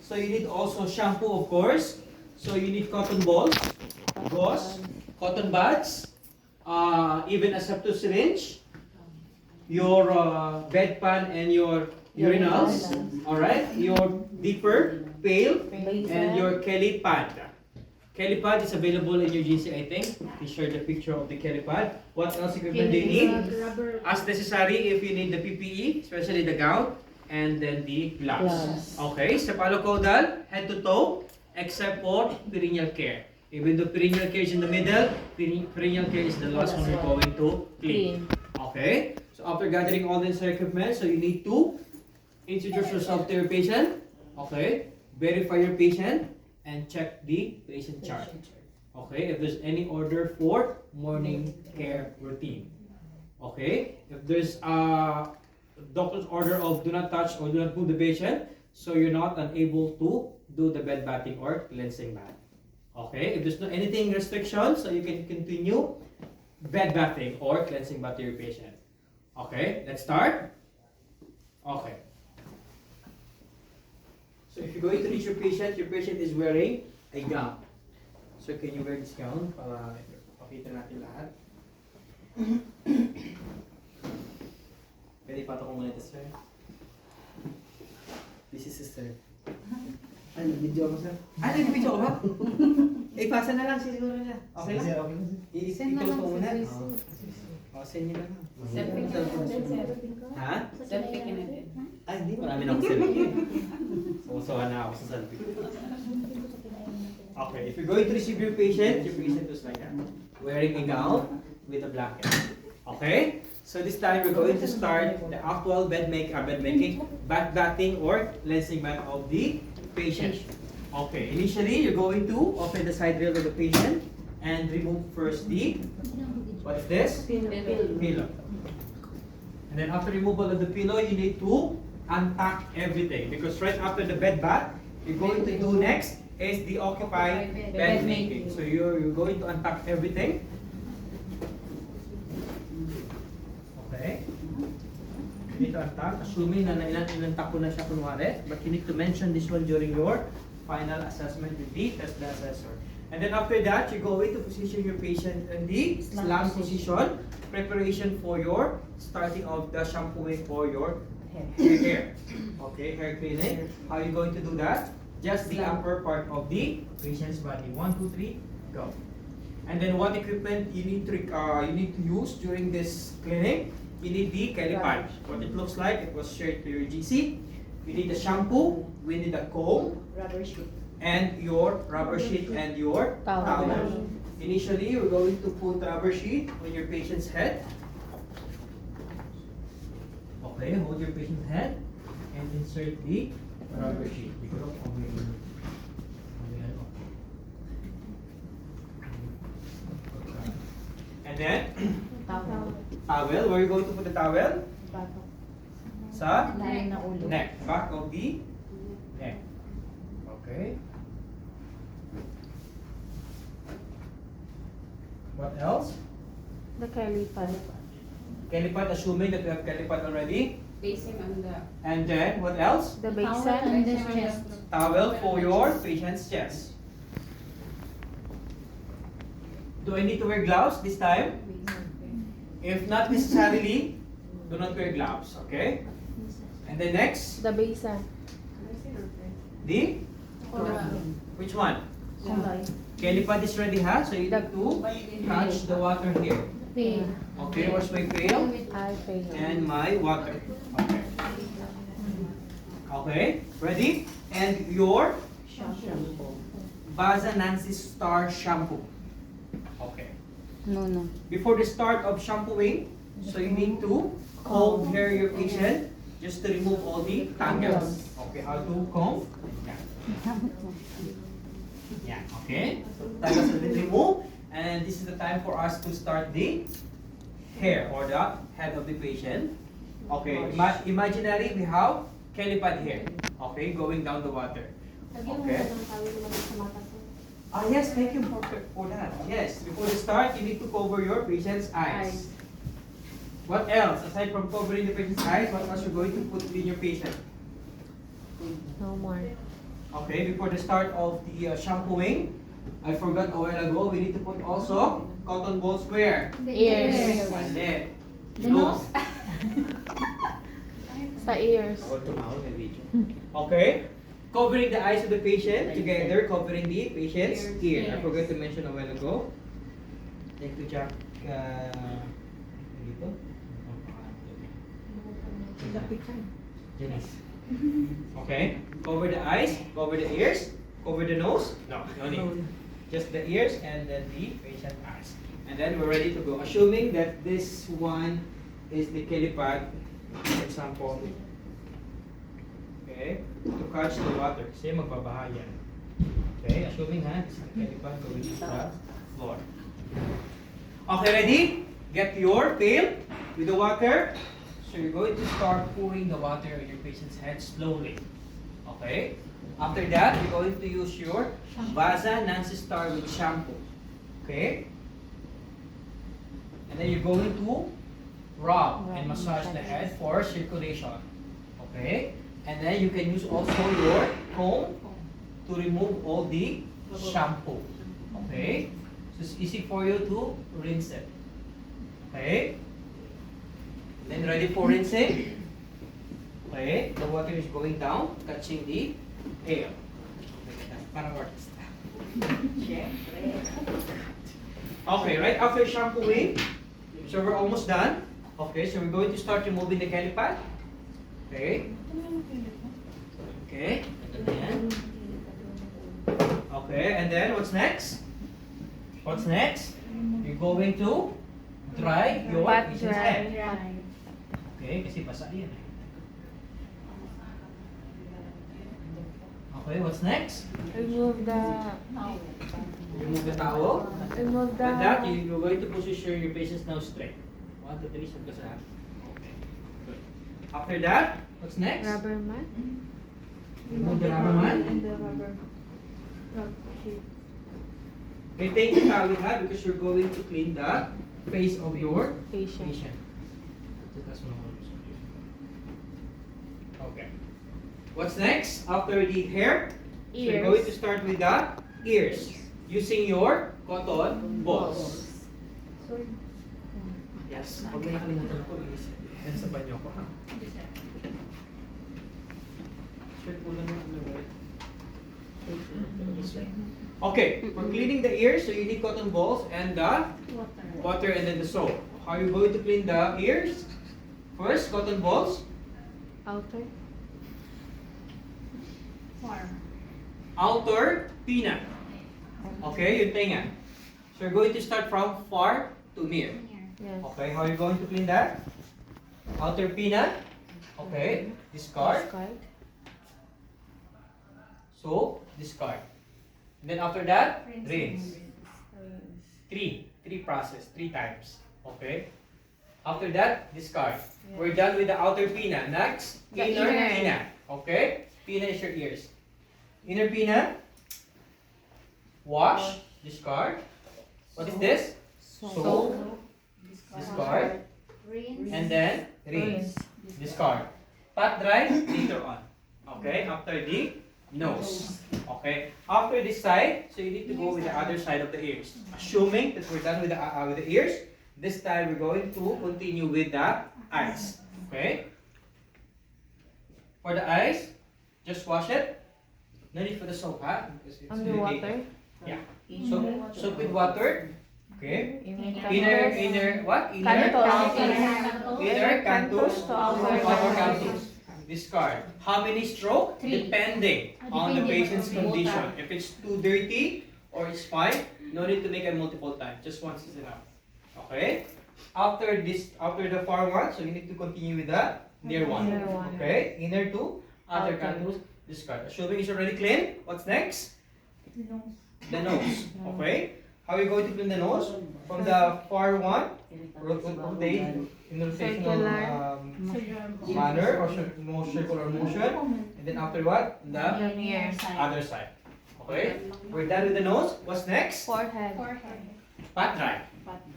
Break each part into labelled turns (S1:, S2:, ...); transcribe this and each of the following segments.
S1: So you need also shampoo, of course. So you need cotton balls, gauze, cotton buds, even a septic syringe, your bedpan and your urinals, all right, your dipper, pail, and your Kelly pad. Kelly pad is available in your GC, I think. You share the picture of the Kelly pad. What else equipment do you need? As necessary if you need the PPE, especially the gown, and then the gloves. Okay, cephalocaudal, head to toe, except for perineal care. Even though perineal care is in the middle, perineal care is the last one we're going to clean. Okay, so after gathering all this equipment, so you need to introduce yourself to your patient. Okay, verify your patient and check the patient chart. Okay, if there's any order for morning care routine. Okay, if there's a doctor's order of do not touch or do not move the patient, so you're not unable to do the bed bathing or cleansing bath. Okay, if there's no anything restrictions, so you can continue bed bathing or cleansing bath to your patient. Okay, let's start. Okay. So if you're going to reach your patient is wearing a gown. So can you wear this gown para pakita natin lahat? Pwede pato ko muna ito, sir. This is sister. Ano, video ko, sir? Ah, nag-video ko ba? Eh, pasa na lang siguro niya. Okay lang? Okay lang, sir.
S2: Send na lang
S1: ko muna.
S2: sa
S1: Send niyo na lang.
S2: Selfie ka na.
S1: Ha?
S2: Selfie ka na din.
S1: Ay, hindi. Marami na ako selfie. Susuhan na ako sa selfie. Okay, if you're going to receive your patient is like that. Wearing a gown with a blanket. Okay? So this time we're going to start the actual bed making, bath bathing or cleansing bath of the patient. Okay, initially you're going to open the side rail of the patient and remove first the, what is this? Pillow. And then after removal of the pillow, you need to unpack everything because right after the bed bath, you're going to do next is the occupied bed making. So you're going to unpack everything. Okay. You need to unpack, assuming na inuntak ko na siya kunwari, but you need to mention this one during your final assessment with the test assessor. And then after that, you're going to position your patient in the slam position, preparation for your starting of the shampooing for your hair. Okay, hair cleaning. How are you going to do that? Just the upper part of the patient's body. 1, 2, 3, go. And then what equipment you need to use during this cleaning? You need the Kelly pad. What it looks like, it was shared to your GC. You need the shampoo, we need a comb,
S3: Rubber sheet.
S1: and your rubber sheet and your towel. Initially, we're going to put rubber sheet on your patient's head. Okay, hold your patient's head and insert the rubber sheet. And then, towel. Where are you going to put the towel? Sa neck, back of the neck. Okay. What else?
S3: The Kelly pad.
S1: Kelly pad, assuming that you have Kelly pad already.
S2: Facing on the
S1: And then, what else?
S3: The
S2: towel
S3: basin.
S2: and the chest.
S1: Towel for your patient's chest. Do I need to wear gloves this time? If not necessarily, do not wear gloves, okay? And then next,
S3: The basin.
S1: the, which one? Kelly pad is ready, ha? So you need to touch the water here. Okay, where's my pail?
S3: I fail.
S1: And my water. Okay. Okay, ready? And your Baza Nancy Star shampoo. Okay.
S3: No.
S1: Before the start of shampooing, so you need to comb hair your patient just to remove all the tangles. Okay, how to comb? Yeah, okay. So tangles have been removed, and this is the time for us to start the hair or the head of the patient. Okay, imaginary we have Kelly pad here. Okay, going down the water. Okay. Ah yes, thank you for that. Yes, before you start, you need to cover your patient's eyes. What else? Aside from covering the patient's eyes, what else you're going to put in your patient?
S3: No more.
S1: Okay, before the start of the shampooing, I forgot a while ago, we need to put also cotton balls where?
S3: Ears.
S1: Mali.
S2: The nose.
S3: Sa ears.
S1: Okay. Covering the eyes of the patient together, covering the patient's ear. I
S2: Ears.
S1: forgot to mention a while ago. Thank you, Jack. Dito? Janice. Okay. Cover the eyes, cover the ears, cover the nose. No need. Just the ears and then the patient eyes. And then we're ready to go. Assuming that this one is the kelipad, for example. Okay, to catch the water. Kasi magbabaha yan. Okay, assuming ha, this is the kelipad going to the floor. Okay, ready? Get your pail with the water. So you're going to start pouring the water on your patient's head slowly. Okay? After that, you're going to use your Vaza Nancy Star with shampoo. Okay? And then you're going to rub and massage the head for circulation. Okay? And then you can use also your comb to remove all the shampoo. Okay? So it's easy for you to rinse it. Okay? Then ready for rinsing. Okay? The water is going down, catching the air. Parang artist. Okay, right after shampooing, so we're almost done. Okay, so we're going to start removing the kelipad. Okay. Okay. Ayan. Okay, and then what's next? What's next? You're going to dry your
S3: Pat
S1: patient's head.
S3: dry.
S1: Okay, kasi basa yan eh. Okay, what's next?
S3: Remove the...
S1: Remove the towel.
S3: Remove the...
S1: With that, you're going to position your patient's nose straight. 1, 2, 3, sab ka sa Okay, good. After that, what's next?
S3: Rubber mat.
S1: Remove the rubber mat.
S3: And the rubber sheet.
S1: Okay, take the towel you have because you're going to clean the face of your
S3: Patient.
S1: patient. Okay. What's next? After the hair, so you're going to
S3: Ears.
S1: start with the ears. Using your cotton balls. Yes. Huwag na nakalimutan ko. Yan sa banyo ko. Shirt po lang yung underwear. Okay, for cleaning the ears, so you need cotton balls and the water and then the soap. How are you going to clean the ears? First, cotton balls.
S3: Outer.
S1: Outer pinna. Okay, yung tenga. So you're going to start from far to near.
S3: Yes.
S1: Okay, how are you going to clean that? Outer pinna. Okay, discard.
S3: Discard.
S1: So, discard. And then after that, rinse. Three process, 3 times. Okay. After that, discard.
S3: Yes.
S1: We're done with the outer pinna. Next,
S3: The
S1: inner
S3: inner.
S1: pinna. Okay. Pinna is your ears. Inner pinna. Wash. Discard. What is this? Soap. Discard. And then rinse. Discard. Pat dry later on. Okay. After the nose. Okay. After this side, so you need to go with the other side of the ears. Assuming that we're done with the ears, this time we're going to continue with the eyes. Okay. For the eyes, just wash it. No need for the soap, huh? Because it's
S3: Underwater.
S1: Yeah. Soap with water. Okay.
S3: Inner
S1: Inner what?
S3: Cantus.
S1: Inner cantus.
S3: to outer
S1: Outer
S3: cantus.
S1: cantus. Discard. How many stroke?
S2: 3.
S1: Depending on the
S2: Depending
S1: patient's
S2: on the
S1: condition.
S2: water.
S1: If it's too dirty or it's fine, no need to make it multiple times. Just once is enough. Okay. After the far one, so you need to continue with the near one.
S3: Inner one.
S1: Okay. Inner 2. Outer
S3: Outer.
S1: cantus. Discard. Assuming it's already clean. What's next? The nose. Okay. How are you going to clean the nose? From the far one, rotate in rotational manner or circular motion. And then after what? The
S3: Near.
S1: other side. Okay? We're done with the nose. What's next?
S3: Forehead.
S1: Pat dry.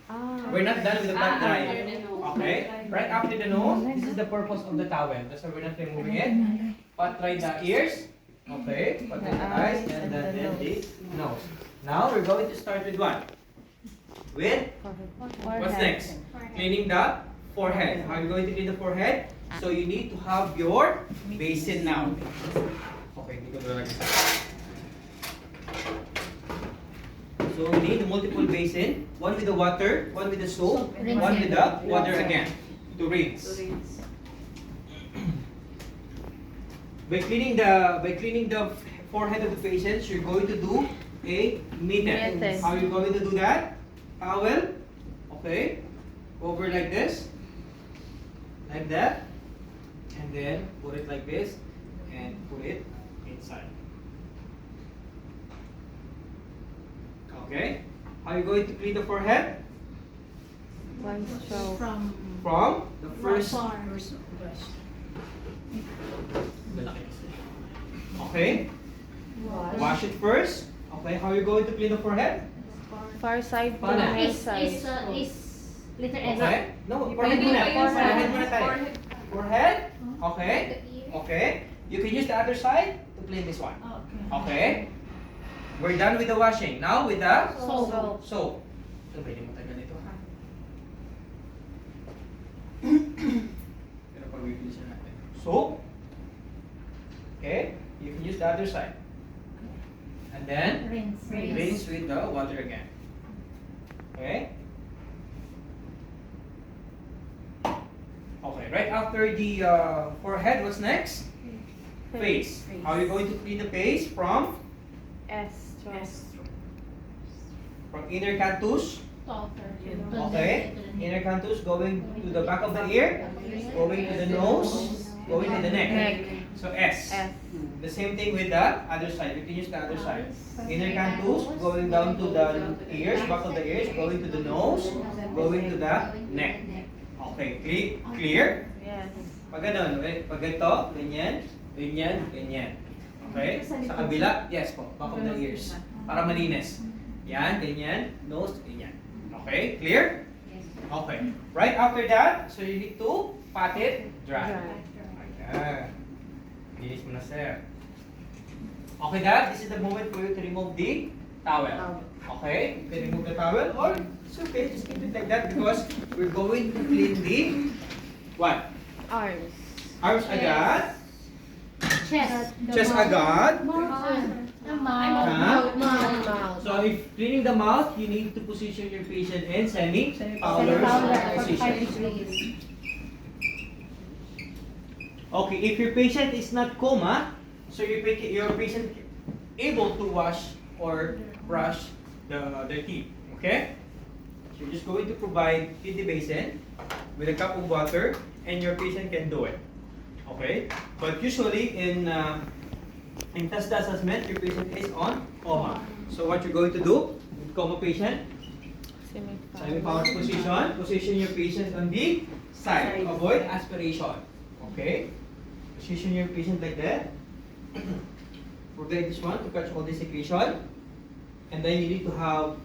S3: Ah.
S1: We're not done with the pat dry.
S2: After the nose.
S1: Okay? Right after the nose, this is the purpose of the towel. That's why we're not removing it. Pat dry the ears Okay,
S3: The
S1: the eyes
S3: eyes
S1: and
S3: and
S1: then
S3: the
S1: the nose. Now we're going to start with what? With what's next? Cleaning the forehead. How are you going to clean the forehead? So you need to have your basin now. Okay, dito ko lang isa. So we need multiple basin. One with the water, one with the soap, one with the water again to rinse. By cleaning the forehead of the patient, you're going to do a mitten.
S3: Mitten.
S1: How are you going to do that? Towel. Okay. Over like this. Like that. And then put it like this and put it inside. Okay. How are you going to clean the forehead?
S3: One stroke.
S2: From
S1: From the first. Okay. Wash it first. Okay. How are you going to clean the forehead?
S3: Far side to
S1: Paano?
S3: right
S4: Is
S3: side.
S4: letter S.
S1: Okay. No, forehead muna. Forehead muna tayo. Forehead. Okay. Okay. You can use the other side to clean this one. Okay. We're done with the washing. Now with the
S4: Soap.
S1: soap. Ito, pwede mo tayo ganito ha. Pero pag-release natin. Soap. Okay. You can use the other side. And then, rinse with the water again. Okay. Okay. Right after the forehead, what's next? Face. How are you going to clean the face? From inner canthus. Okay. Inner canthus going to the back of the ear, going to the nose, going to the neck.
S3: Neck.
S1: So S.
S3: S.
S1: The same thing with the other side. We can use the other side. Inner canthus going down to the ears, back of the ears, going to the nose, going to the neck. Okay, clear?
S3: Yes.
S1: Pag ganun, okay? Pag ito, ganyan, ganyan, ganyan. Okay? Sa kabila, yes po, back of the ears. Para malinis. Yan, ganyan, nose, ganyan. Okay, clear? Okay. Right after that, so you need to pat it dry. Ayan. Linis mo na, sir. Okay, Dad, this is the moment for you to remove the towel. Okay, you can remove the towel or it's okay, just keep it like that because we're going to clean the what?
S3: Arms.
S1: Arms agad,
S4: Chest.
S1: chest agad.
S4: Mouth.
S1: So if cleaning the mouth, you need to position your patient in semi-powder position. Okay, if your patient is not coma, so your patient able to wash or brush their teeth. Okay? So you're just going to provide the basin with a cup of water, and your patient can do it. Okay? But usually in test assessment, your patient is on coma. So what you're going to do with coma patient? Semi-powder position your patient on the side. Avoid aspiration. Okay? Position your patient like that. Forget this one to catch all the secretion. And then you need to have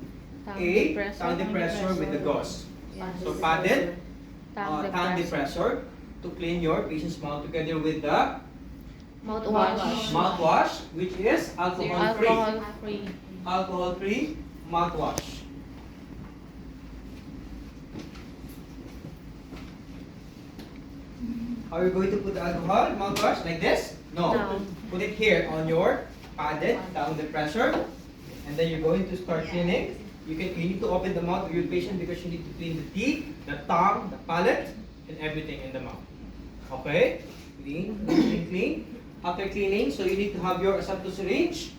S1: a tongue depressor with the gauze. So padded tongue depressor to clean your patient's mouth together with the
S3: Mouthwash.
S1: mouthwash, which is alcohol free.
S3: Alcohol free.
S1: Alcohol free mouthwash. How are you going to put the alcohol mouthwash? Like this? No.
S3: No.
S1: Put it here on your padded tongue depressor. And then you're going to start cleaning. You need to open the mouth of your patient because you need to clean the teeth, the tongue, the palate, and everything in the mouth. Okay? Clean, clean, clean. After cleaning, so you need to have your aseptic syringe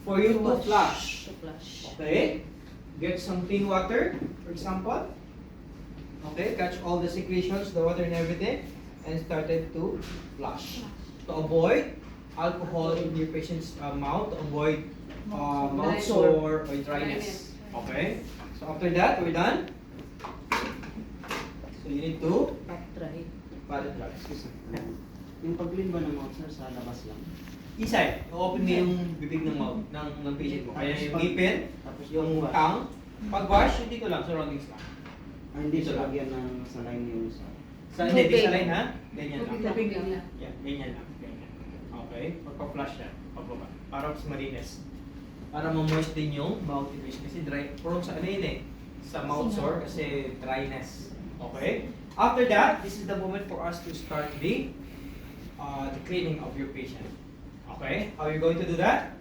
S1: for you to flush. Okay? Get some clean water, for example. Okay, catch all the secretions, the water and everything, and started to flush. To avoid alcohol in your patient's mouth, to avoid mouth sore or dryness. Okay? So after that, we're done. So you need to pat it dry. Excuse me.
S5: Yung pag-clean ba ng mouth, sir, sa labas lang?
S1: Inside, open mo yung bibig ng mouth ng patient mo. Kaya yung ngipin, yung tongue, pag-wash, dito lang, surroundings lang.
S5: Hindi
S1: Dito
S5: siya
S1: lang.
S5: lagyan ng saline yung sa...
S1: Hindi, di
S3: Tubig.
S1: sa line ha? Ganyan lang.
S2: Tubig lang.
S1: Yeah, ganyan lang. Ganyan. Okay? Pagpa-flush yan. Pababa. Para mas malinis. Para ma-moist din yung mouth itch. Kasi dry, prone sa ano yun eh. Sa mouth sore kasi dryness. Okay? After that, this is the moment for us to start the cleaning of your patient. Okay? How are you going to do that?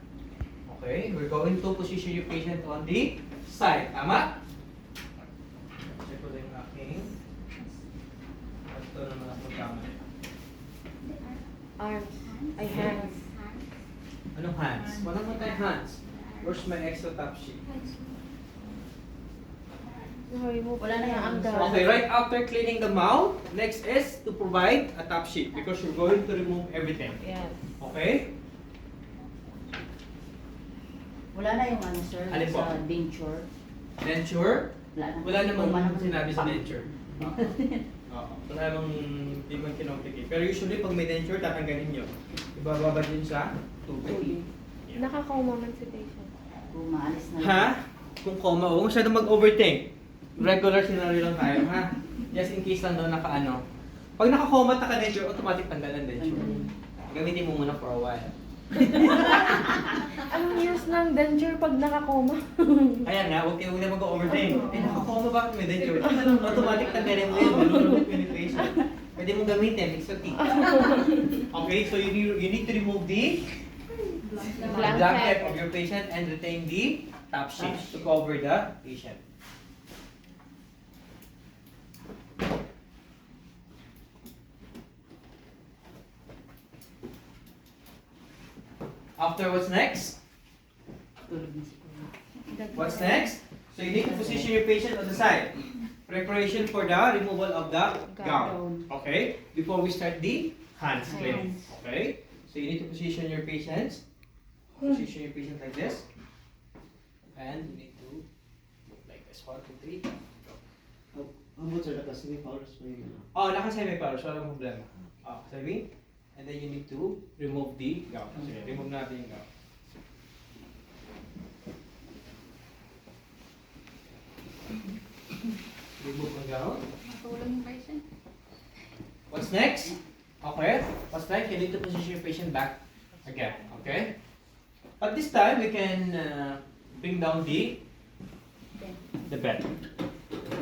S1: Okay, we're going to position your patient on the side. Tama? Check ko din yung aking. Ito naman ako magkamali.
S3: Arms. Ay, hands.
S1: Anong hands? Wala mo tayong hands. Where's my extra top sheet?
S3: Remove
S4: Wala na yung
S3: ang
S1: Okay, right after cleaning the mouth, next is to provide a top sheet because you're going to remove everything.
S3: Yes.
S1: Okay?
S6: Wala na yung ano sir,
S1: Alin po?
S6: sa denture.
S1: Denture? Wala namang
S6: Wala naman.
S1: sinabi sa denture. Oo. Wala namang hindi man kinomplicate. Pero usually pag may denture, tatanggalin nyo. Ibababa din sa tubig. Yeah.
S3: Nakakoma man si patient.
S6: Kung maalis na
S1: Ha? Kung coma, huwag masyadong mag-overthink. Regular scenario lang tayo, ha? Just in case lang daw naka-ano. Pag naka-coma at naka-denture, automatic tanggalan denture. Gamitin mo muna for a while.
S3: Anong use ng denture pag nakakoma?
S1: Ayan nga, huwag na mag-overthink. Eh, naka-coma bakit may denture? Automatic tanggalin mo yun. Malulunod penetration. Pwede mong gamitin, it's okay. Okay, so you need to remove the blanket of your patient and retain the top sheet to cover the patient. After, what's next?
S6: tulog na si Kuya.
S1: What's next? So you need to position your patient on the side. Preparation for the removal of the gown. Okay? Before we start the hands cleaning. Okay? So you need to position your patients. Position your patient like this. And you need to like this. 1, 2, 3. Go.
S5: Ang about sir, kasi may powers pa yun.
S1: Oh, naka-semi-powers. Walang problema. Oh, sabi? And then you need to remove the gown. Sige, remove natin yung gown. Remove the gown.
S2: Matulong yung patient.
S1: What's next? Okay. What's next? You need to position your patient back again. Okay. At this time, we can bring down the bed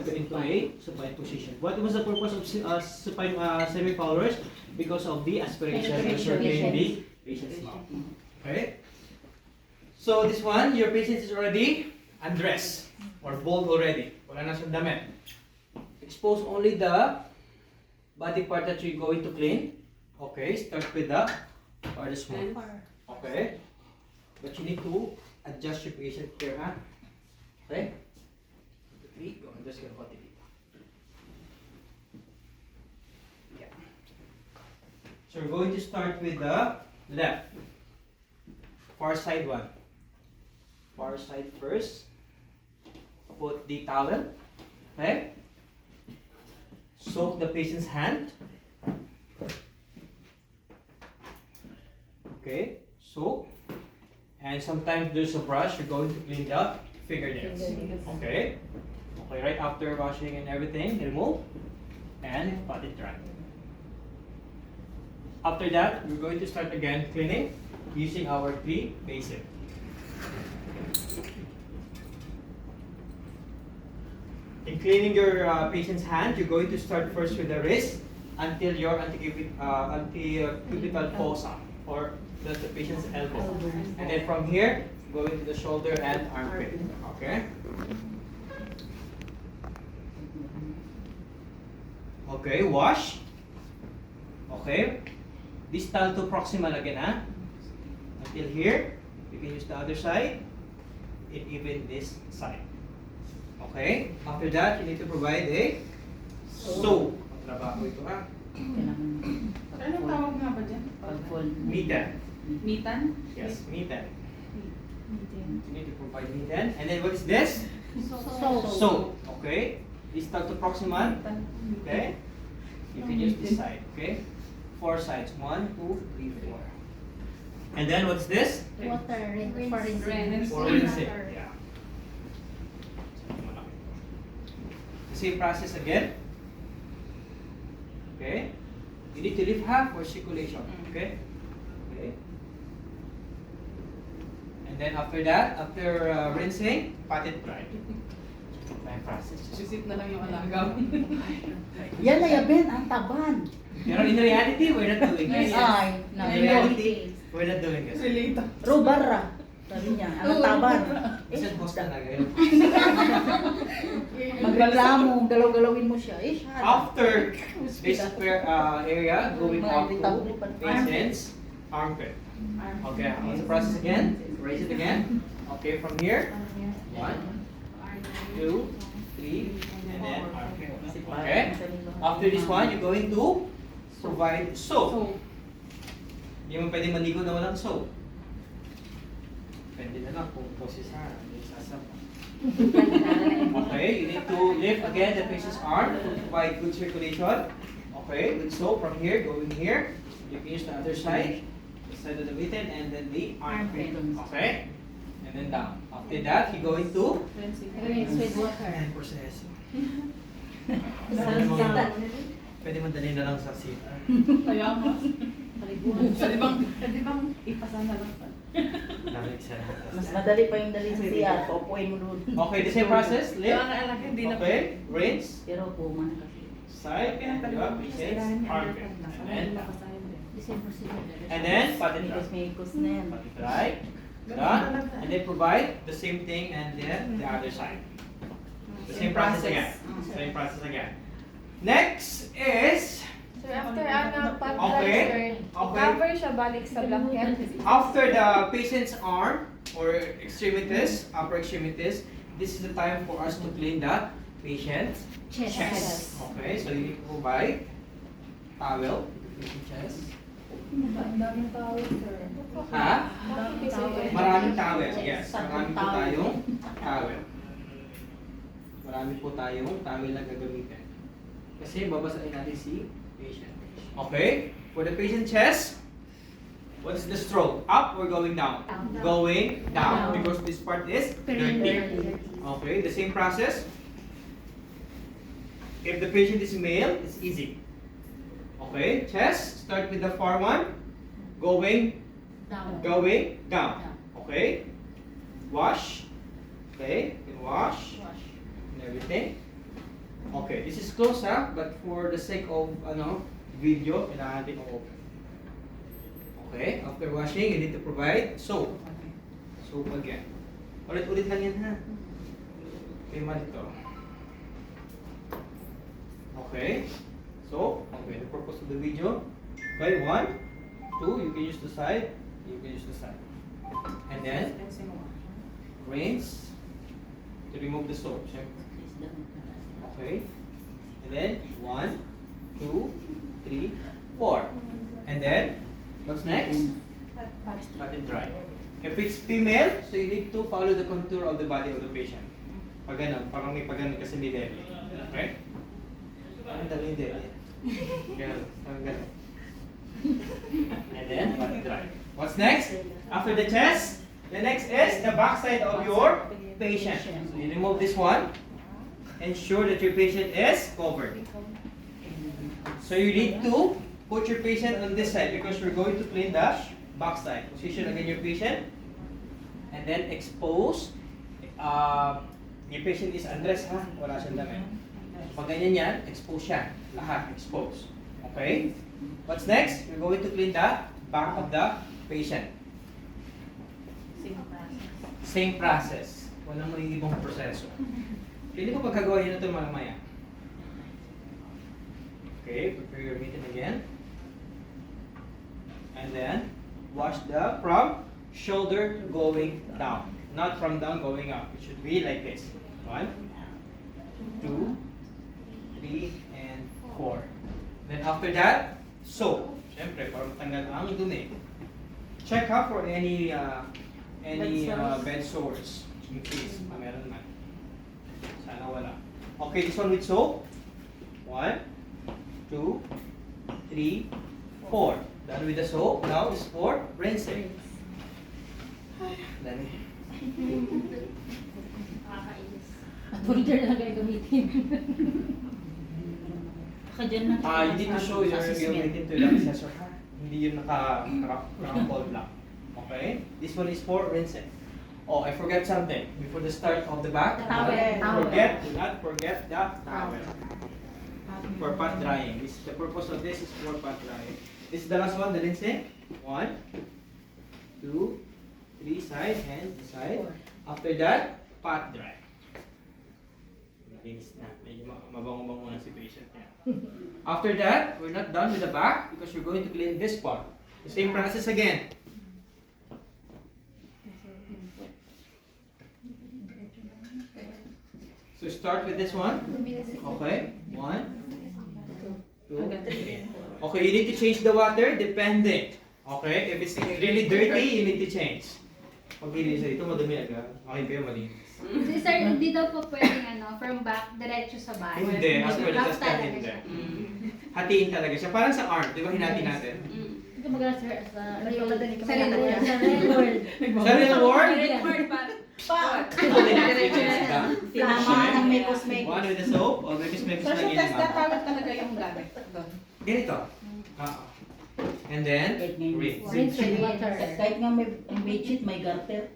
S1: into a supine position. What was the purpose of supine semi-powers? Because of the aspiration and circulating the patient's mouth. Okay. So this one, your patient is already undressed or bald already. Wala na siyang damit. Expose only the body part that you're going to clean. Okay, start with the farthest one. Okay. But you need to adjust your patient here, ha? Okay? 1, 2, 3, go. I'm just gonna cut it. Yeah. So we're going to start with the left. Far side one. Far side first. Put the towel. Okay? Soak the patient's hand. Okay? Soak. And sometimes there's a brush, you're going to clean the fingernails. Okay? Okay, right after washing and everything, remove and pat it dry. After that, we're going to start again cleaning using our 3 basic. In cleaning your patient's hand, you're going to start first with the wrist until your antecubital fossa or the patient's elbow. And then from here, go into the shoulder and armpit. Okay? Okay, wash. Okay. Distal to proximal again, huh? Until here. You can use the other side and even this side. Okay? After that, you need to provide a soap. Ang trabaho ito, ha?
S6: Kailangan
S2: Anong tawag nga ba dyan?
S6: pag-fold.
S1: Mitan.
S2: Mitan?
S1: Yes, mitan. You need to provide mitan. And then what is this? Soap. Okay? Distal to proximal. Okay? You can use this side. Okay? 4 sides. 1, 2, 3, 4. And then what's this?
S4: Water, for
S2: Rinse.
S4: rinsing.
S1: For rinsing. Yeah. The same process again. Okay? You need to leave half for circulation. Okay? Okay? And then after that, after rinsing, pat it dry. My process.
S2: Visit na lang yung alagaw.
S6: Yan na yaben, ang taban.
S1: Pero in reality, we're not doing this.
S6: Ay,
S1: In
S6: nabi.
S1: reality, we're not doing this.
S2: Relate.
S6: Robara. Sabi niya, ang taban.
S1: Isang boss talaga yun.
S6: Magreklamo, galaw-galawin mo siya. Eh, siya.
S1: After this area, going
S6: Mga
S1: up to
S6: irritable pa.
S1: patient's armpit. Okay, what's the process again? Raise it again. Okay, from here. 1, 2, 3, and then armpit. Okay. After this one, you're going to provide soap.
S2: So,
S1: Hindi mo pwede maligo na walang soap. Pwede na lang kung process na. Okay, you need to lift again the patient's arm to provide good circulation. Okay, with soap from here, going here. You can use the other side, the side of the mitten, and then the armpit. Okay, and then down. After that, you're going to
S4: Rinse with water.
S1: process.
S4: Salsa.
S1: Pwede mo dalhin na lang sa sita.
S2: kaya mo. Pwede bang ipasa na lang?
S6: Mas madali pa yung dali sa CR. Paupuin mo doon.
S1: Okay, the same process.
S2: Kaya
S1: Lift.
S2: nga alagay, hindi na.
S1: Okay, rinse.
S6: Pero puman kasi.
S1: Side, diba? Patient's armpit. And then,
S4: The same procedure.
S1: and then, pat it dry.
S6: Mikos-mikos na yan.
S1: Pat it dry. Done. And then provide the same thing and then the other side. The same process again. Same process again. Next is
S3: Sir, after pat
S1: Okay.
S3: sir,
S1: Okay.
S3: cover siya balik sa blanket.
S1: after the patient's arm or extremities, upper extremities, this is the time for us to clean the patient's chest. Okay, so you need to provide towel. Chest.
S3: Ang daming tawag, sir.
S1: Ha?
S3: Bakit kasi-
S1: Maraming towel, yes. Marami po tayong towel. Marami po tayong towel na gagamitin. Kasi babasahin natin si patient. Okay? For the patient chest, what's the stroke? Up or going down?
S4: Down.
S1: Going down.
S4: Down.
S1: Because this part is
S4: Dirty.
S1: dirty. Okay, the same process. If the patient is male, it's easy. Okay, chest, start with the far one. Going
S4: Down.
S1: down. Okay? Wash. Okay, you can wash and everything. Okay, this is close but for the sake of video, kailangan natin open. Okay, after washing, you need to provide soap. Soap again. Ulit-ulit lang yan ha. Okay, malito. Okay, so, okay, the purpose of the video. Okay, 1, 2, you can use the side, you can use the side. And then, rinse to remove the soap. Syempre. Okay. And then 1, 2, 3, 4. And then what's next? Pat it dry. If it's female, so you need to follow the contour of the body of the patient. Pag ganun, parang may pag ganun kasi may deli. Okay? Ang dali yung deli. Ganun, parang ganun. And then pat it dry. What's next? After the chest, the next is the backside of your patient. So you remove this one. Ensure that your patient is covered. So you need to put your patient on this side because we're going to clean the backside. Position again your patient and then expose. Your patient is undressed ha, wala siyang damit. Pag ganyan yan, expose siya. Lahat expose. Okay? What's next? We're going to clean the back of the patient. Same process. Walang magiging proseso. Pwede ko pagkagawa yun ito mamaya. Okay, prepare your mitten again. And then, wash from shoulder going down. Not from down going up. It should be like this. 1, 2, 3, and 4. Then after that, soap. Siyempre, para matanggal ang dumi. Check ha for any bed sores. In case, meron man. Sana wala. Okay, this one with soap. 1, 2, 3, 4. Done with the soap. Now is for rinsing. Dami.
S4: Folder na lang gamitin.
S6: Baka dyan na.
S1: You need to show your mitten to the assessor ha. Hindi yun naka-fold lang. Okay? This one is for rinsing. Oh, I forgot something before the start of the back.
S4: Towel.
S1: Do not forget the towel. For pot drying. The purpose of this is for pot drying. This is the last one, the rinsing. 1, 2, 3, side and side. After that, pot dry. Malinis na. Medyo mabango-bango na si patient niya. After that, we're not done with the back because we're going to clean this part. The same process again. So start with this one. Okay. 1, 2, 3. Okay, you need to change the water depending. Okay, if it's really dirty, you need to change. Pag hindi sa ito, madumi agad. Okay ba yung malinis?
S7: Sir, hindi daw po pwedeng from back, diretso sa bahay.
S1: Hindi, as per the
S7: Half
S1: test
S7: talaga
S1: hindi.
S7: siya.
S1: Hatiin talaga siya. Parang sa arm, di ba hinati natin?
S4: Hindi ka magana sir sa
S3: Nagpapadali ka
S7: Sa real world.
S4: sa real world.
S1: Sa real world?
S7: Real world pa.
S6: Tinamaan ng may
S1: One
S6: cosmetics.
S1: with the soap, or maybe
S2: Sir,
S1: lang
S2: so
S1: yun.
S2: test na tawag talaga yung gamit. Doon.
S1: Ganito. And then, rinse.
S4: Rinse with water.
S6: Kahit nga may bedsheet, may garter.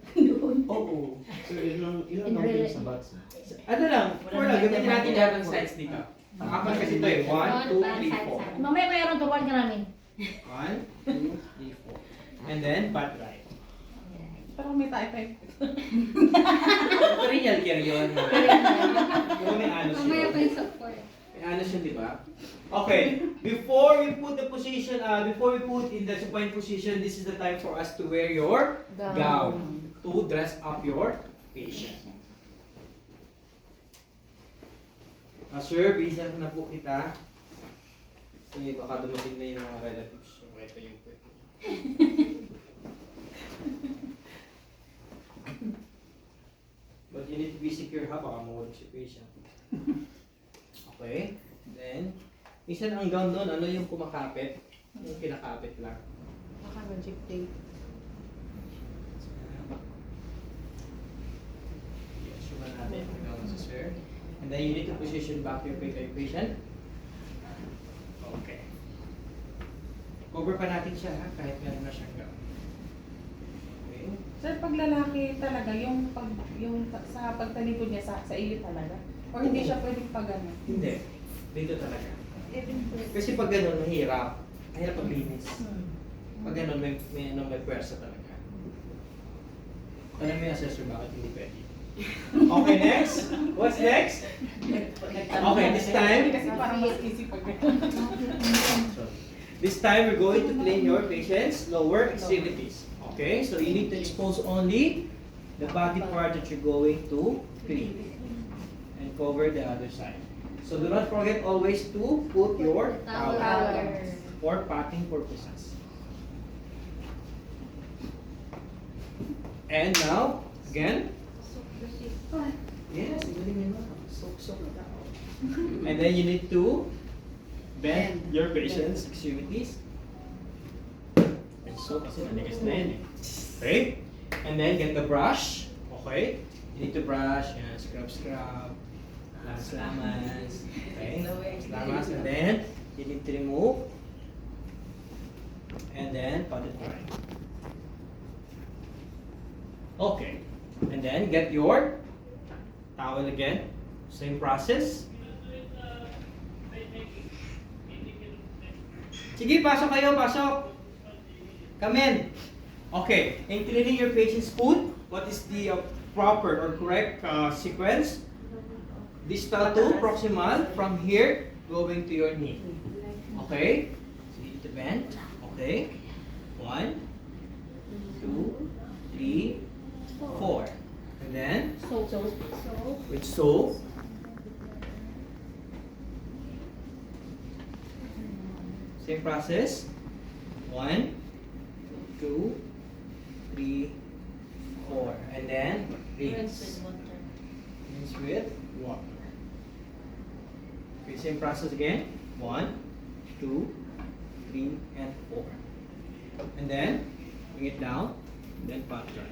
S1: Oo.
S5: So, ilang
S4: In
S5: ang
S4: real-
S5: sa bats?
S1: Ano lang, for lang, gamitin natin lahat ng sides dito. Apat kasi ito eh. 1, 2, 3, 4.
S4: Mamaya mayroon turuan ka namin.
S1: 1, 2, 3, 4. And then, pat dry.
S2: Pero may tayo pa yung...
S1: Perennial care yun. Diba may anos
S7: Mamaya pa
S1: yun?
S7: yung support.
S1: May anos yun, di ba? Okay, before we put the position, before we put in the supine position, this is the time for us to wear your gown to dress up your patient. Sir, bisan na po kita. Kasi baka dumating na yung mga relatives. So, ito yung pwede. But you need to be secure ha, baka mawag si patient. Okay, then, minsan ang gown doon, ano yung kumakapit? Yung kinakapit lang.
S2: Naka-magic tape.
S1: Yes, sure natin ang gown sa sir. And then you need to position back your patient. Okay. Cover pa natin siya ha, kahit meron na siyang gown. Okay.
S2: Sir, pag lalaki talaga, yung sa pagtalikod niya sa iyo talaga? Or hindi siya pwedeng pag ano?
S1: Hindi. Dito talaga. Kasi pag gano'n, mahirap. Mahirap paglinis. Pag gano'n, may pwersa talaga. Alam mo yung assessor, bakit hindi pwede? Okay, next. What's next? Okay, this time.
S2: Kasi parang mas easy pag
S1: This time, we're going to clean your patient's lower extremities. Okay, so you need to expose only the body part that you're going to clean. And cover the other side. So do not forget always to put your towel for patting purposes. And now, again. Yes, galing mo. Soak na. And then you need to bend your patient's extremities. And soak kasi nanigas na yan eh. Okay? And then get the brush. Okay? You need to brush, yan, scrub. Lamas. Okay? Lamas. And then, you need to remove. And then, pat it dry. Okay. And then, get your towel again. Same process. Sige, pasok kayo, pasok. Come in. Okay, in cleaning your patient's food, what is the proper or correct sequence? Distal to proximal, from here going to your knee. Okay, so you need to bend. Okay, 1, 2, 3, 4. And then, with soap. Same process. 1, 2, 3, 4. And then, rinse. Rinse with water. Okay, same process again. 1, 2, 3, and 4. And then, bring it down. Then pat dry.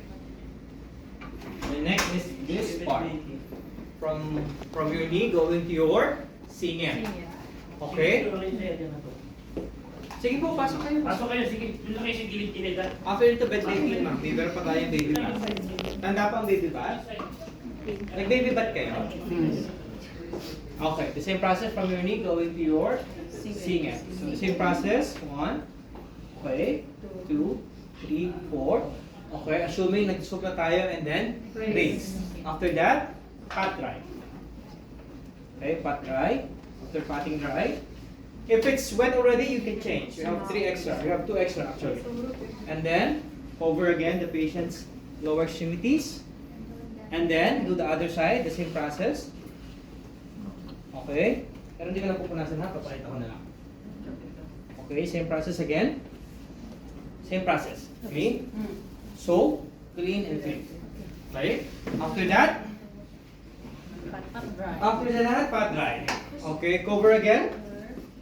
S1: The next is this part. From your knee going to your singing. Okay? Sige po, pasok kayo.
S5: Pasok kayo, sige. Doon lang kayo sa gilid-gilid ha.
S1: After ito, bed baking, ma'am. Meron pa tayong baby bath. Tanda pa ang baby bath? Nag-baby bath kayo? Okay, the same process from your knee going to your singit. So the same process, 1, okay, 2, 3, 4. Okay, assuming nag-soak na tayo and then rinse. After that, pat dry. Okay, pat dry. After patting dry, if it's wet already, you can change. You have 3 extra. You have 2 extra actually. And then, over again the patient's lower extremities. And then, do the other side, the same process. Okay? Pero hindi ko na pupunasan ha, papakita ko na lang. Okay, same process again. Same process. Clean. So, clean and clean. Okay? After that, pat dry. Okay, cover again.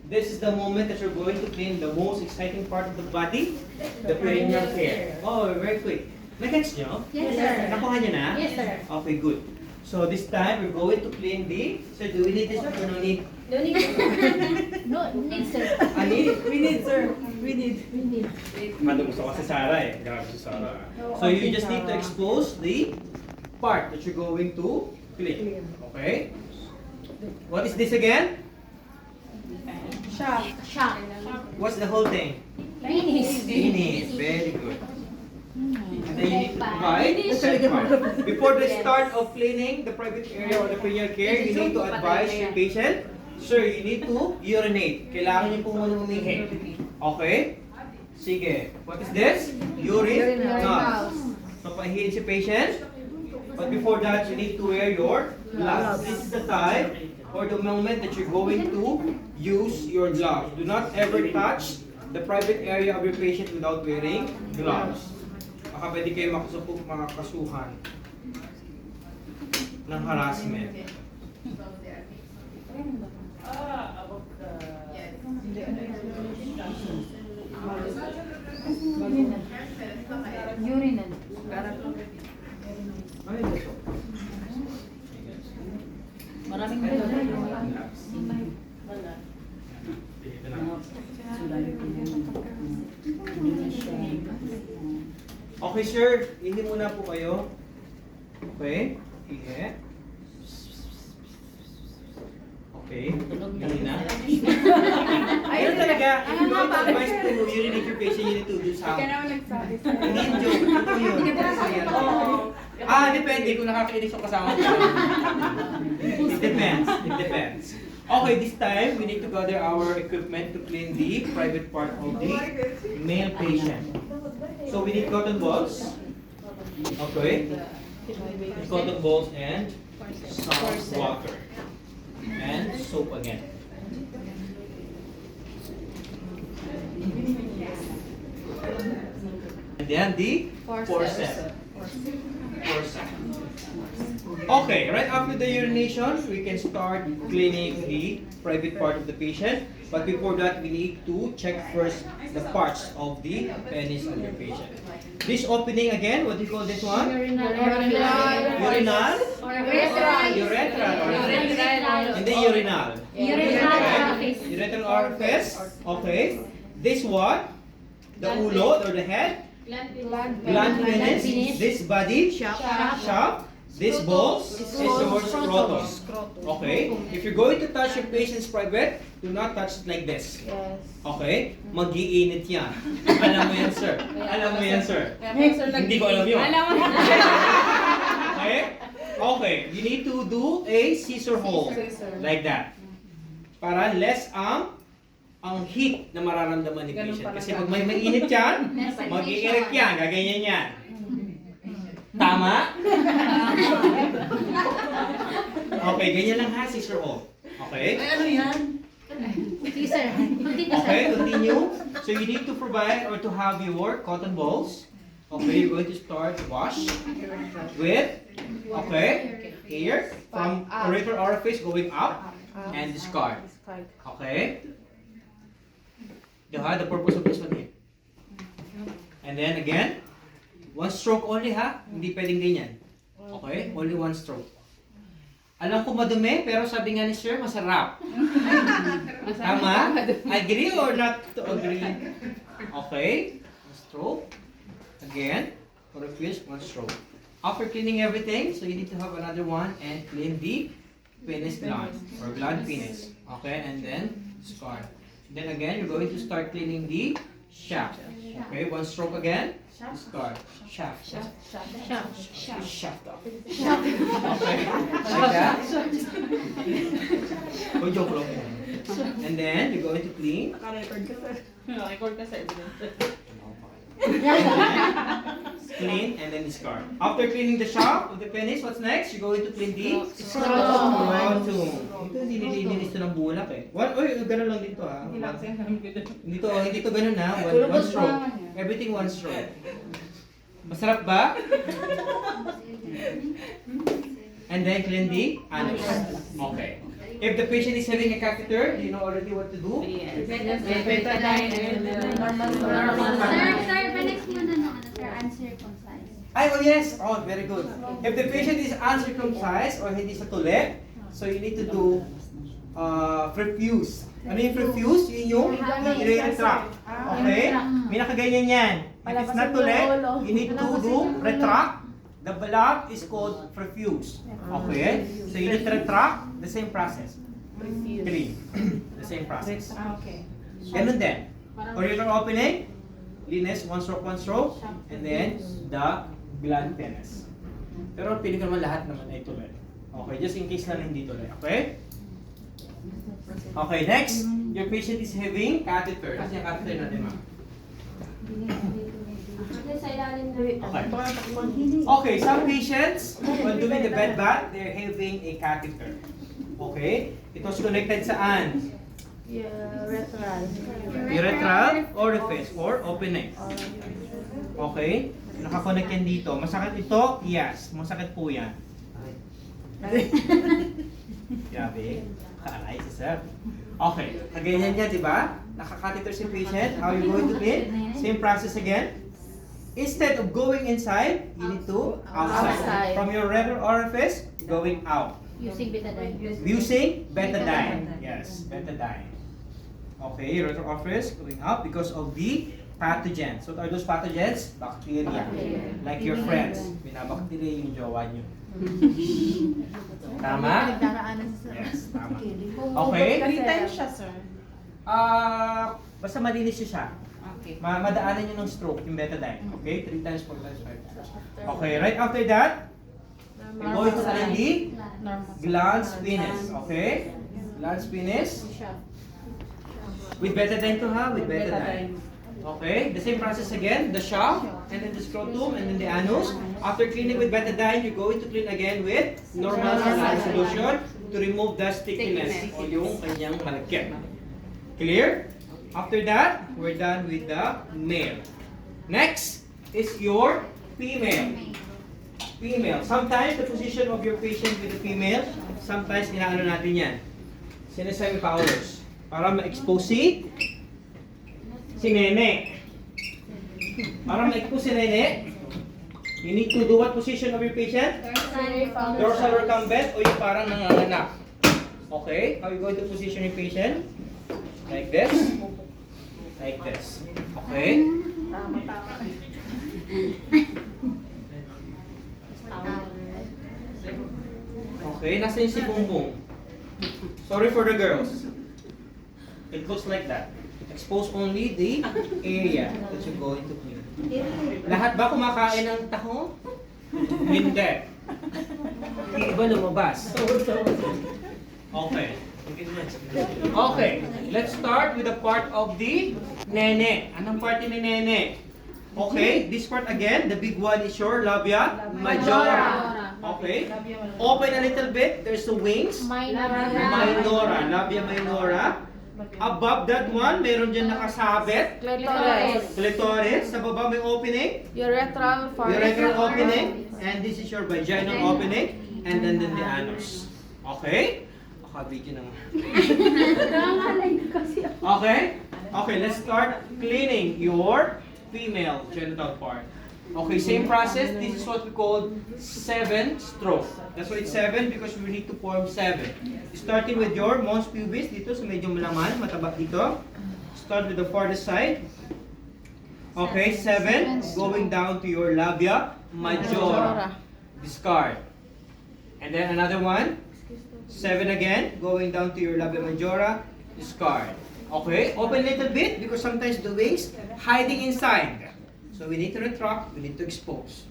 S1: This is the moment that you're going to clean the most exciting part of the body, the perineal hair. Oh, very quick. Nag-catch nyo?
S7: Yes, sir.
S1: Nakuha nyo na?
S7: Yes, sir.
S1: Okay, good. So this time, we're going to clean the... So do we need this one or no need?
S7: No need. No need, sir.
S1: I need?
S2: We need, sir. We need.
S7: We need.
S1: Mado gusto ko si Sarah eh. Grabe si Sarah. So you just need to expose the part that you're going to clean. Okay? What is this again?
S2: Shock.
S7: Shock.
S1: What's the whole thing?
S7: Finish.
S1: Finish. Very good. And then you need to provide the set part. Before the start of cleaning the private area or the perineal care, you need to advise your patient, sir, you need to urinate. Kailangan niyo po muna umihi. Okay? Sige. What is this? Urinal. So, pahihin si patient. But before that, you need to wear your gloves. This is the time or the moment that you're going to use your gloves. Do not ever touch the private area of your patient without wearing gloves. Baka pwede kayo makakasuhan ng harassment.
S3: Urinal.
S1: Ay, ito.
S6: Maraming wala.
S1: Ito na. Okay, sir. Ihi muna po kayo. Okay. Ihi. Okay. Ihi na. Ayun talaga. If you want to advise to urinate your patient, you need to do something.
S2: naman nagsabi, sir.
S1: Hindi yung joke. Ito yun. Depende kung nakakainis yung kasama ko. It depends. It depends. Okay, this time, we need to gather our equipment to clean the private part of the male patient. So we need cotton balls. Okay. Cotton balls and some water. And soap again. And then the forceps. Okay, right after the urination, we can start cleaning the private part of the patient. But before that, we need to check first the parts of the penis of your patient. This opening again, what do you call this one?
S7: Urinal.
S1: Urinal?
S7: Urethral.
S1: Urethral.
S7: Urethral.
S1: And then urinal.
S7: Urethral orifice.
S1: Urethral orifice. Okay. This one, the ulo or the head. Gland penis. This body. Shaft. This balls is your scrotum. Okay? If you're going to touch your patient's private, do not touch it like this. Okay? Mag-iinit yan. Alam mo yan, sir. Alam mo yan, sir. Hindi ko alam yun. Okay? Okay. You need to do a scissor hole. Like that. Para less ang heat na mararamdaman ni patient. Kasi pag may mainit yan, mag-i-erect yan. Gaganyan yan. Tama? Okay, ganyan lang ha, scissor hole. Okay?
S6: Ano yan?
S7: Sige, sir. Continue, sir.
S1: Okay, continue. So you need to provide or to have your cotton balls. Okay, you're going to start wash with, okay, here, from urethral orifice going up and discard. Okay? The purpose of this one here. And then again, one stroke only ha, hindi pwedeng ganyan. Okay, only one stroke. Alam ko madumi, pero sabi nga ni Sir, masarap. Tama? Agree or not to agree? Okay. One stroke. Again. Orifice, one stroke. After cleaning everything, so you need to have another one and clean the penis gland or gland penis. Okay, and then scar. Then again, you're going to start cleaning the shaft. Okay, one stroke again. Scar. Shaft. Shaft off. Okay. Like that. Oh, joke lang yan. And then, you're going to clean.
S2: Naka-record ka sir. Naka-record ka sir.
S1: Clean and then discard. After cleaning the shaft of the penis, what's next? You're going to clean the
S2: Scrotum.
S1: Ito hindi nililinis ito ng bulak eh. Uy, ganun lang dito ah.
S2: Hindi lang sir.
S1: Hindi to ganun ha. One stroke. Everything one stroke. Masarap ba? And then clean the anus. Okay. If the patient is having a catheter, do you know already what to do?
S2: Betadine and normal.
S7: Sir, next mo na no, sir, uncircumcised.
S1: Ay, oh yes! Oh, very good. If the patient is uncircumcised or hindi sa tuli, so you need to do perfuse. Ano yung perfuse? Yun yung i-retract. Okay? May nakaganyan yan. If it's not tuli, you need to do retract. The blood is called perfuse. Okay? So you need to retract, the same process. Clean. The same process.
S2: Okay.
S1: Ganun din. Original opening, linis, one stroke, and then the gland penis. Pero pili ka naman lahat naman ay tuloy. Okay, just in case na hindi tuloy. Okay? Okay, next. Your patient is having catheter. Kasi yung catheter natin, ma'am.
S7: Sa ilalim na.
S1: Okay. Okay, some patients, while doing the bed bath, they're having a catheter. Okay? It was connected saan? Urethral orifice or opening. Okay? Nakakonect yan dito. Masakit ito? Yes. Masakit po yan. Yabe. Kaalay si sir. Okay. Kaganyan niya, di ba? Nakakatheter si patient. How you going to clean? Same process again. Instead of going inside, you need to outside. From your regular orifice, going out.
S4: Using betadine.
S1: Using betadine. Yes, betadine. Okay, your orifice going out because of the pathogens. What are those pathogens? Bacteria. Like your friends. Binabakteria yung jowa nyo. Tama? Yes, tama. Okay.
S2: 3 times siya sir.
S1: Basta malinis siya.
S2: Okay.
S1: Madaanan nyo ng stroke, yung betadine. Okay? 3 times, 4 times, 5 times. Okay, right after that, we're going to clean the glands penis. Okay? Glands penis. With betadine to ha? With betadine. Okay? The same process again. The shaft, and then the scrotum, and then the anus. After cleaning with betadine, you're going to clean again with normal saline solution to remove the stickiness o yung kanyang malagkit. Clear? After that, we're done with the male. Next is your female. Female. Sometimes the position of your patient with the female, sometimes inaano natin yan. Sinasemi powers. Para ma-expose si nene. Para ma-expose si nene, you need to do what position of your patient? Dorsal recumbent o yung parang nanganganak. Okay? How are you going to position your patient? Like this. Like this. Okay? Okay, nasa yung si Bumbong. Sorry for the girls. It looks like that. Expose only the area that you're going to clean. Lahat ba kumakain ng taho? Hindi. Iba lumabas. Okay. Okay, let's start with the part of the nene. Anong part ni nene? Okay, this part again, the big one is your labia majora. Okay, open a little bit, there's the wings. Minora, labia minora. Above that one, meron dyan nakasabit. Clitoris. Sa baba may opening.
S3: Urethral
S1: Opening. And this is your vaginal opening. And then the anus. Okay? Video naman. Okay? Okay, let's start cleaning your female genital part. Okay, same process. This is what we call 7 stroke. That's why it's 7 because we need to form 7. Starting with your mons pubis dito sa medyo malaman, mataba dito. Start with the farthest side. Okay, 7 going down to your labia majora. Discard. And then another one. 7 again, going down to your labia majora. Discard. Okay, open a little bit because sometimes the wings hiding inside. So we need to retract, we need to expose.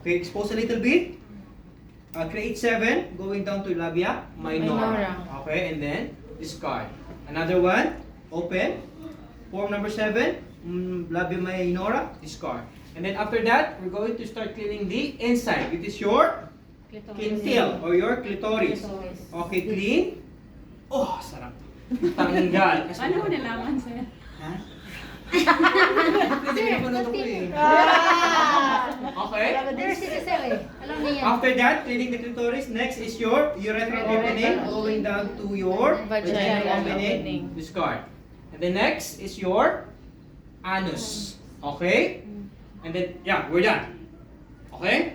S1: Okay, expose a little bit. Create 7, going down to labia minora. Okay, and then discard. Another one, open. Form number 7, labia minora, discard. And then after that, we're going to start cleaning the inside. It is your quintil or your clitoris. Okay, clean. Oh, sarap. Tanggal. Kasi
S2: Paano mo nalaman, sir?
S1: ha? Kasi pinapanood ko eh. Okay.
S4: Nurse si Sir eh. Alam niya yan.
S1: After that, cleaning the clitoris. Next is your urethral opening, going down to your vaginal opening. Discard. And then next is your anus. Okay? And then, yeah, we're done. Okay?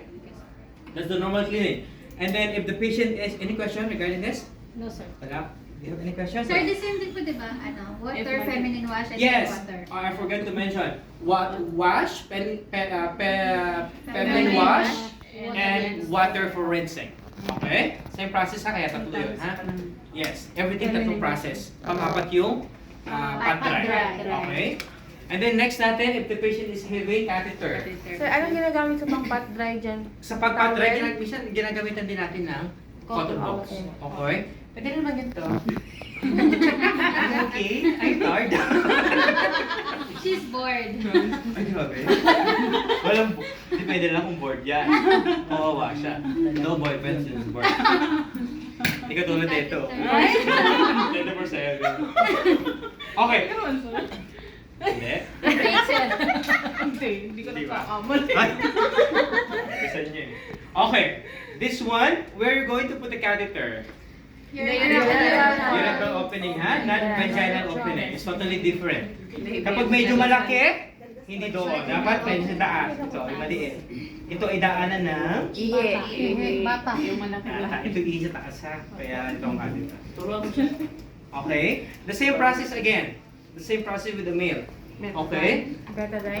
S1: That's the normal cleaning. And then if the patient has any question regarding this?
S4: No, sir.
S1: Wala? Do you have any questions?
S7: Sir, the same thing po, di ba? Ano, water, feminine wash, and
S1: Yes,
S7: water.
S1: I forgot to mention. Wash, feminine
S7: Feminine
S1: wash,
S7: wash,
S1: and water for rinsing. Okay? Same process ha, kaya tatlo yun ha? Yes, everything tatlong process. Pang-apat yung pad dry.
S7: Pad dry.
S1: Okay? And then next natin, if the patient is having catheter.
S3: Sir, anong ginagamit sa pang-pat dry dyan?
S1: Sa pag-pad dry, ginagamitan din natin ng cotton balls. Okay? Pwede naman ganito. Okay, I'm tired.
S7: She's bored.
S1: Ay, grabe. Walang, depende lang kung bored yan. Kawawa siya. No boyfriend, she's bored. Hindi ka tulad dito. 24/7. Okay. Hindi.
S2: Hindi ko
S1: Di ba?
S2: nagkakamali.
S1: Ay! Gusto niya eh. Okay. This one, where you're going to put the catheter? Urethral opening ha, not vaginal opening. It's totally different. Kapag medyo malaki, hindi doon. Dapat medyo sa taas. Ito ay maliit. Ito ay daanan ng
S4: Bata.
S2: Yung malaki lahat.
S1: ito ay sa taas ha. Kaya ito ang atin. Okay? The same process again. The same process with the male. Okay?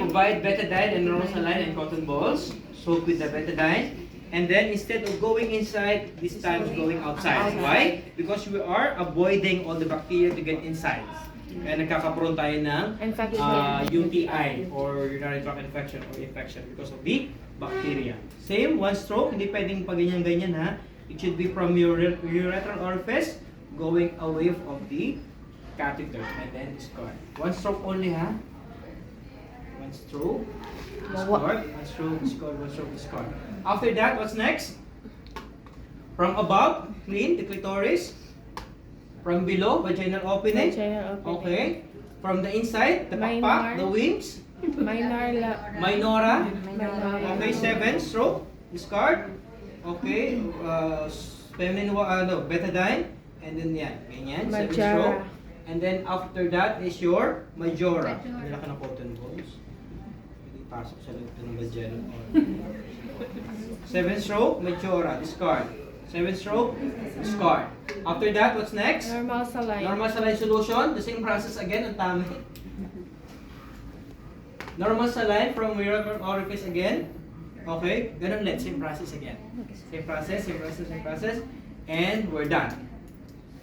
S1: Provide betadine and normal saline and cotton balls. Soak with the betadine. And then instead of going inside, this time is going outside. Why? Because we are avoiding all the bacteria to get inside. Kaya nagkakaproon tayo ng UTI or urinary tract infection or infection because of the bacteria. Same, one stroke, hindi pwedeng pag ganyan ha. It should be from your urethral orifice going away of the catheter and then discard. One stroke only ha. One stroke, discard, one stroke, discard, one stroke, discard. After that, what's next? From above, clean the clitoris. From below, vaginal opening. Okay. From the inside, the pakpak, the wings. Minora. Okay, 7 stroke, discard. Okay, feminine betadine. And then yan, ganyan, 7 stroke. And then after that is your majora. Nila ka ng cotton balls. Hindi pasok sa loob ng vaginal. 7 stroke, majora, discard. 7 stroke, discard. After that, what's next?
S3: Normal saline.
S1: Normal saline solution. The same process again, ang tami. Normal saline from urethral orifice again. Okay, ganun ulit, same process again. Same process, same process, same process. And we're done.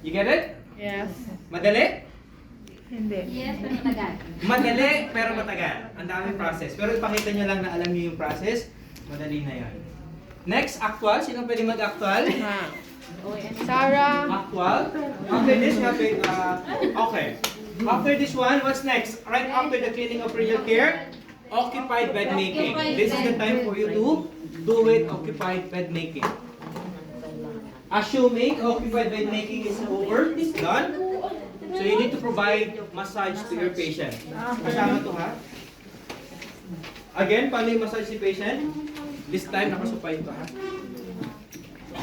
S1: You get it?
S3: Yes.
S1: Madali?
S3: Hindi.
S7: Yes, pero matagal.
S1: Madali, pero matagal. Ang daming process. Pero ipakita nyo lang na alam nyo yung process, madali na yan. Next, actual. Sino pwede mag-actual?
S3: Sarah.
S1: Actual. After this, we have okay. After this one, what's next? Right after the cleaning of renal care, occupied bed making. This is the time for you to do it, occupied bed making. Assuming occupied bed making is over, is done, so you need to provide massage to your patient. Kasama to ha? Again, paano yung massage si patient? This time, nakasupay ito ha?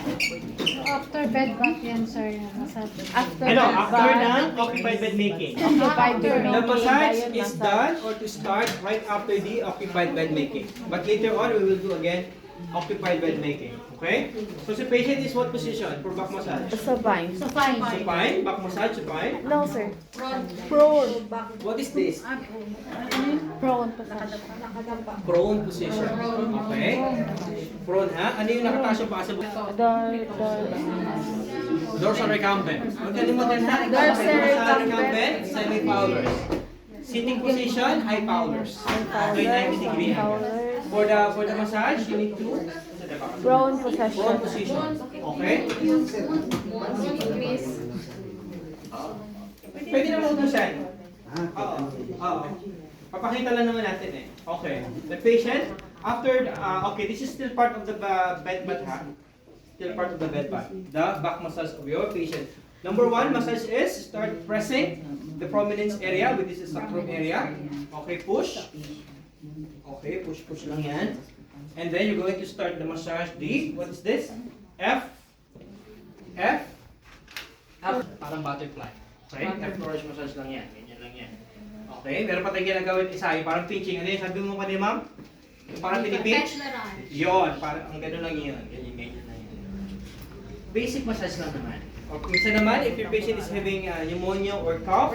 S4: After bed bath yan, sir. Masabi.
S3: After
S1: Ano,
S3: bed
S1: after
S3: bath,
S1: ng occupied bed making.
S3: occupied bed
S1: The
S3: making,
S1: massage
S3: ba yun,
S1: is
S3: massage?
S1: done or to start right after the occupied bed making. But later on, we will do again occupied bed making. Okay? So si patient is what position for back massage?
S3: Supine.
S4: So, fine.
S1: Supine, back massage, supine.
S3: No, sir. Prone.
S1: What is this?
S3: Prone position.
S1: Prone position. Okay? Prone ha? Ano yung nakataas yung paa sa dorsal recumbent. Huwag kalimutan na.
S3: Dorsal
S1: recumbent, semi-fowlers. Sitting position, high fowlers. Okay, 90 degree. For the massage, you need to
S3: Prone
S1: prone
S3: position.
S1: position. Okay? Pwede naman utusan. Oo. Oo. Papakita lang naman natin eh. Okay. The patient, after, okay, this is still part of the bed bath ha. Still part of the bed bath. The back massage of your patient. Number 1, massage is start pressing the prominence area, which is the sacrum area. Okay, push. Okay, push lang yan. And then you're going to start the massage deep. What is this? F. Parang butterfly. Okay? F flourish massage lang yan. Ganyan lang yan. Okay, meron pa tayong ginagawin isa. Yung parang pinching. Ano yun? Sabi mo kanina, ma'am? Yung parang pinipinch?
S7: Bachelorette.
S1: Yun. Parang ang gano'n lang yun. Ganyan lang yun. Basic massage lang naman. O minsan naman, if your patient is having pneumonia or cough,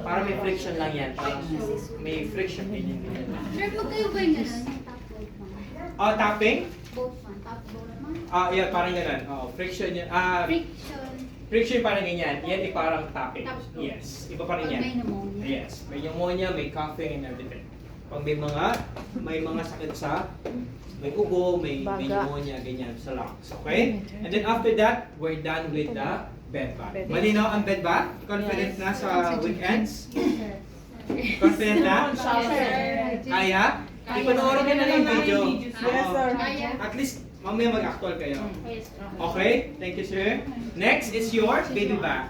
S1: parang may friction lang yan. Parang may friction. Ganyan.
S7: Sir, magkayo ba yung gano'n? Yung top bolt mo?
S1: Tapping?
S7: Bolt mo. Top bolt mo?
S1: Yeah, parang gano'n. Friction yun.
S7: Friction.
S1: Friction parang ganyan. Yan ay parang tapping.
S7: Tap.
S1: Yes. Iba pa rin
S7: Pag
S1: yan.
S7: may pneumonia.
S1: Yes. May pneumonia, may coughing, and everything. Pag may mga sakit sa, may ubo, may
S3: Baga.
S1: pneumonia, ganyan sa lungs. Okay? And then after that, we're done with the bed bath. Malinaw ang bed bath? Confident na sa weekends? Confident na? Kaya? Ipanoorin nyo na lang yung video.
S2: Yes, sir.
S7: Kaya.
S1: At least, mamaya mag-actual kayo.
S7: Yes.
S1: Okay? Thank you, sir. Next is your baby bath.